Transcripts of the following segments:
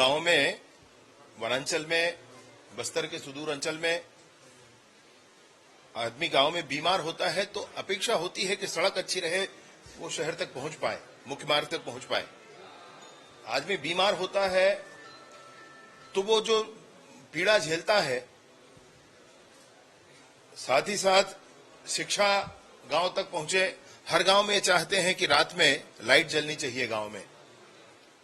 गांव में, वनांचल में, बस्तर के सुदूर अंचल में आदमी गांव में बीमार होता है तो अपेक्षा होती है कि सड़क अच्छी रहे, वो शहर तक पहुंच पाए, मुख्य मार्ग तक पहुंच पाए। आदमी बीमार होता है तो वो जो पीड़ा झेलता है, साथ ही साथ शिक्षा गांव तक पहुंचे। हर गांव में ये चाहते हैं कि रात में लाइट जलनी चाहिए गांव में।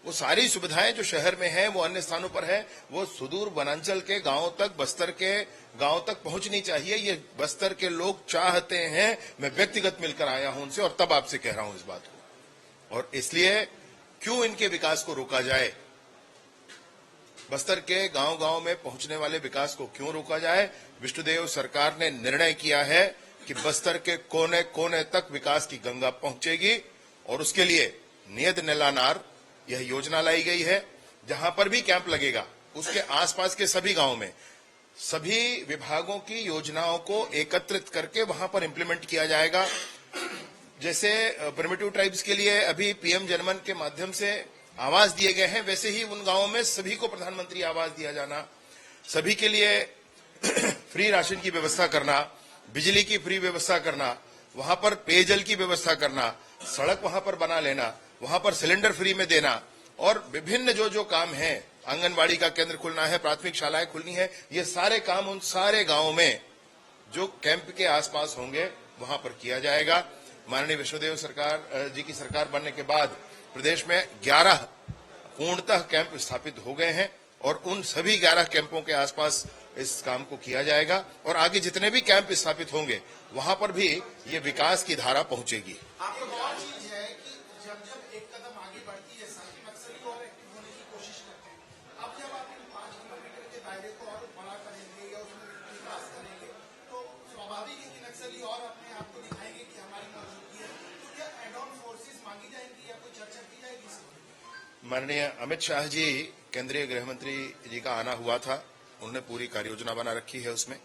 वो सारी सुविधाएं जो शहर में हैं वो अन्य स्थानों पर है, वो सुदूर वनांचल के गांव तक, बस्तर के गांव तक पहुंचनी चाहिए। ये बस्तर के लोग चाहते हैं। मैं व्यक्तिगत मिलकर आया हूं उनसे और तब आपसे कह रहा हूं इस बात को। और इसलिए क्यों इनके विकास को रोका जाए, बस्तर के गांव गांव में पहुंचने वाले विकास को क्यों रोका जाए। विष्णुदेव सरकार ने निर्णय किया है कि बस्तर के कोने कोने तक विकास की गंगा पहुंचेगी और उसके लिए नियत नीलानार यह योजना लाई गई है। जहां पर भी कैंप लगेगा उसके आसपास के सभी गांव में सभी विभागों की योजनाओं को एकत्रित करके वहां पर इंप्लीमेंट किया जाएगा। जैसे प्रिमिटिव ट्राइब्स के लिए अभी पीएम जनमन के माध्यम से आवास दिए गए हैं, वैसे ही उन गांवों में सभी को प्रधानमंत्री आवास दिया जाना, सभी के लिए फ्री राशन की व्यवस्था करना, बिजली की फ्री व्यवस्था करना, वहां पर पेयजल की व्यवस्था करना, सड़क वहां पर बना लेना, वहां पर सिलेंडर फ्री में देना और विभिन्न जो जो काम है, आंगनबाड़ी का केंद्र खुलना है, प्राथमिक शालाएं खुलनी है, ये सारे काम उन सारे गांवों में जो कैंप के आसपास होंगे वहां पर किया जाएगा। माननीय विष्णुदेव सरकार जी की सरकार बनने के बाद प्रदेश में 11 पूर्णतः कैंप स्थापित हो गए हैं और उन सभी 11 कैंपों के आसपास इस काम को किया जाएगा और आगे जितने भी कैंप स्थापित होंगे वहां पर भी ये विकास की धारा पहुंचेगी। आपको और चीज है कि जब जब एक कदम आगे बढ़ती है साथ ही नक्सली और एक्टिव होने की कोशिश करते हैं। अब जब आप इन 5 किलोमीटर के दायरे को और बड़ा करेंगे या उसमें विकास करेंगे तो स्वाभाविक है कि नक्सली और अपने आप को दिखाएंगे कि हमारी मौजूदगी है। तो क्या एड ऑन फोर्सेस मांगी जाएंगी या कोई चर्चा की जाएगी? माननीय अमित शाह जी, केंद्रीय गृह मंत्री जी का आना हुआ था, उन्होंने पूरी कार्ययोजना बना रखी है। उसमें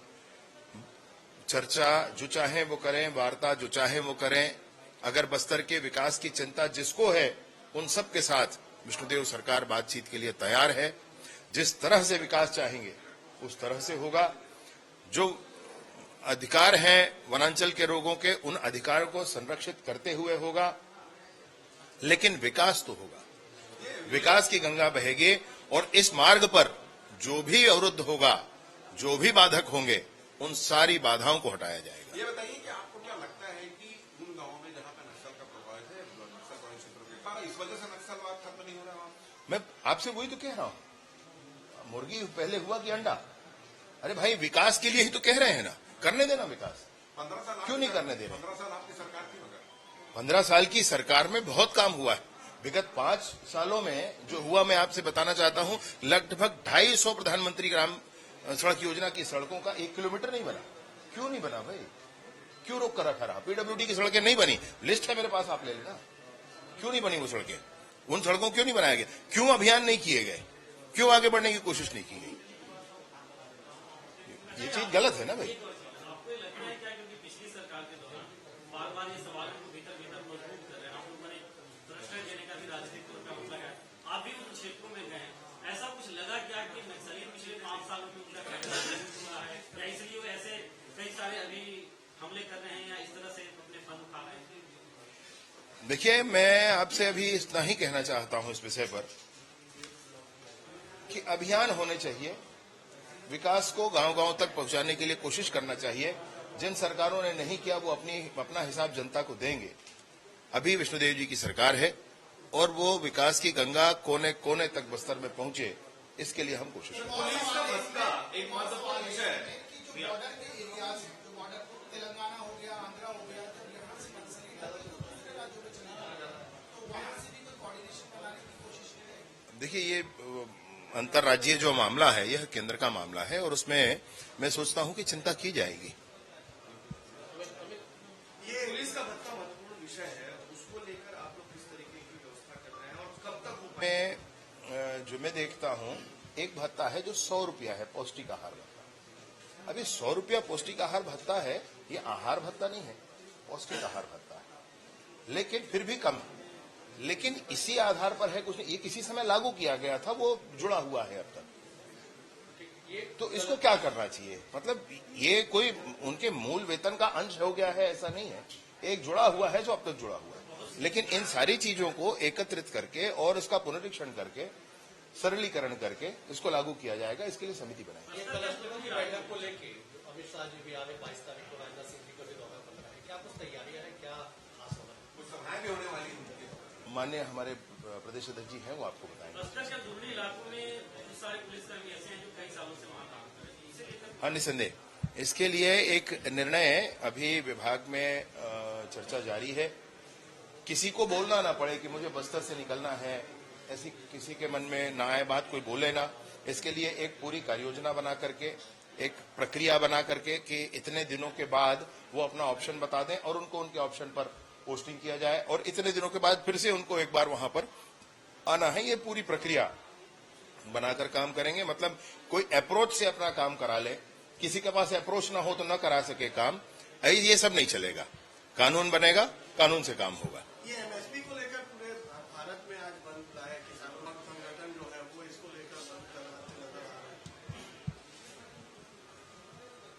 चर्चा जो चाहे वो करें, वार्ता जो चाहे वो करें। अगर बस्तर के विकास की चिंता जिसको है उन सब के साथ विष्णुदेव सरकार बातचीत के लिए तैयार है। जिस तरह से विकास चाहेंगे उस तरह से होगा। जो अधिकार हैं वनांचल के लोगों के, उन अधिकारों को संरक्षित करते हुए होगा, लेकिन विकास तो होगा। विकास की गंगा बहेगी और इस मार्ग पर जो भी अवरुद्ध होगा, जो भी बाधक होंगे, उन सारी बाधाओं को हटाया जाएगा। ये बताइए कि आपको क्या लगता है कि उन गांवों में जहां पे नक्सल का प्रभाव है, नक्सल प्रभावित क्षेत्रों में, इस वजह से नक्सलवाद खत्म नहीं हो रहा? मैं आपसे वही तो कह रहा हूं, मुर्गी पहले हुआ कि अंडा? अरे भाई, विकास के लिए ही तो कह रहे हैं ना, करने देना विकास। 15 साल क्यों नहीं करने दे रहे? 15 साल आपकी सरकार थी मगर 15 साल की सरकार में बहुत काम हुआ है। विगत 5 सालों में जो हुआ मैं आपसे बताना चाहता हूं। लगभग 250 प्रधानमंत्री ग्राम सड़क योजना की सड़कों का 1 किलोमीटर नहीं बना। क्यों नहीं बना भाई? क्यों रोक कर रखा रहा? पीडब्ल्यूडी की सड़कें नहीं बनी, लिस्ट है मेरे पास, आप ले लेना। क्यों नहीं बनी वो सड़कें? उन सड़कों क्यों नहीं बनाया गया? क्यों अभियान नहीं किए गए? क्यों आगे बढ़ने की कोशिश नहीं की गई? ये चीज गलत है ना भाई। देखिए, मैं आपसे अभी इतना ही कहना चाहता हूं इस विषय पर कि अभियान होने चाहिए। विकास को गांव-गांव तक पहुंचाने के लिए कोशिश करना चाहिए। जिन सरकारों ने नहीं किया वो अपना हिसाब जनता को देंगे। अभी विष्णुदेव जी की सरकार है और वो विकास की गंगा कोने कोने तक बस्तर में पहुंचे, इसके लिए हम कोशिश करेंगे। एक महत्वपूर्ण विषय है देखिए, ये अंतर्राज्यीय जो मामला है यह केंद्र का मामला है और उसमें मैं सोचता हूं कि चिंता की जाएगी। ये पुलिस का भत्ता महत्वपूर्ण विषय है, उसको लेकर आप लोग किस तरीके की व्यवस्था कर रहे हैं और कब तक मैं देखता हूं, एक भत्ता है जो 100 रुपया है, पौष्टिक आहार भत्ता। अभी 100 रुपया पौष्टिक आहार भत्ता है, ये आहार भत्ता नहीं है, पौष्टिक आहार भत्ता है, लेकिन फिर भी कम है। लेकिन इसी आधार पर है कुछ नहीं, ये किसी समय लागू किया गया था, वो जुड़ा हुआ है अब तक। तो इसको क्या करना चाहिए? मतलब ये कोई उनके मूल वेतन का अंश हो गया है ऐसा नहीं है, एक जुड़ा हुआ है जो अब तक जुड़ा हुआ है। लेकिन इन सारी चीजों को एकत्रित करके और उसका पुनरीक्षण करके सरलीकरण करके इसको लागू किया जाएगा, इसके लिए समिति बनाई। ये कलेक्टरों की बैठक को लेके अमित शाह जी भी आ रहे 22 तारीख को, राजनाथ सिंह जी का भी दौरा पड़ रहा है, क्या कुछ तैयारियां हैं, क्या खास होगा? कुछ सभाएं भी होने वाली हैं? माननीय हमारे प्रदेश अध्यक्ष जी हैं, वो आपको बताएंगे। भ्रष्टाचार दुर्गम इलाकों में बहुत सारे पुलिसकर्मी ऐसे हैं जो कई सालों से वहां काम कर रहे हैं, इसे लेकर हाँ, निसंदेह इसके लिए एक निर्णय अभी विभाग में चर्चा जारी है। किसी को बोलना ना पड़े कि मुझे बस्तर से निकलना है, ऐसी किसी के मन में ना आए बात, कोई बोले ना। इसके लिए एक पूरी कार्ययोजना बना करके, एक प्रक्रिया बना करके कि इतने दिनों के बाद वो अपना ऑप्शन बता दें और उनको उनके ऑप्शन पर पोस्टिंग किया जाए और इतने दिनों के बाद फिर से उनको एक बार वहां पर आना है। ये पूरी प्रक्रिया बनाकर काम करेंगे। मतलब कोई अप्रोच से अपना काम करा ले, किसी के पास अप्रोच ना हो तो ना करा सके काम, ये सब नहीं चलेगा। कानून बनेगा, कानून से काम होगा। ये एमएसपी को लेकर पूरे भारत में आज बंद बुलाया है, किसानों का संगठन जो है वो इसको लेकर बंद कराते नजर आ रहे हैं।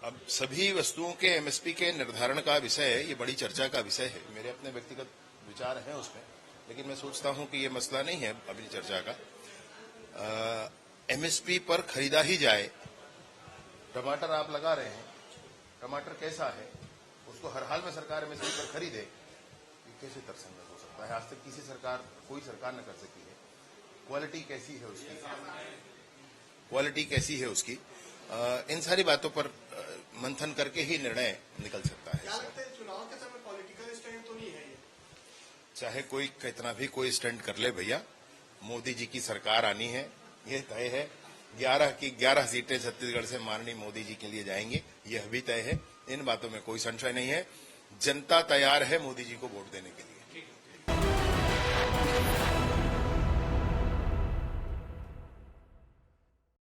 अब सभी वस्तुओं के एमएसपी के निर्धारण का विषय, ये बड़ी चर्चा का विषय है। मेरे अपने व्यक्तिगत विचार हैं उसमें, लेकिन मैं सोचता हूं कि ये मसला नहीं है अभी चर्चा का। एमएसपी पर खरीदा ही जाए। टमाटर आप लगा रहे हैं, टमाटर कैसा है, उसको हर हाल में सरकार एमएसपी पर खरीदे, ये कैसे तर्कसंगत हो सकता है? आज तक किसी सरकार, कोई सरकार न कर सकी है। क्वालिटी कैसी है उसकी, क्वालिटी कैसी है उसकी, इन सारी बातों पर मंथन करके ही निर्णय निकल सकता है। क्या लगता है चुनाव के समय पॉलिटिकल स्टैंड तो नहीं है ये? चाहे कोई कितना भी कोई स्टंट कर ले भैया, मोदी जी की सरकार आनी है, यह तय है। 11 की 11 सीटें छत्तीसगढ़ से माननीय मोदी जी के लिए जाएंगी, यह भी तय है। इन बातों में कोई संशय नहीं है। जनता तैयार है मोदी जी को वोट देने के लिए।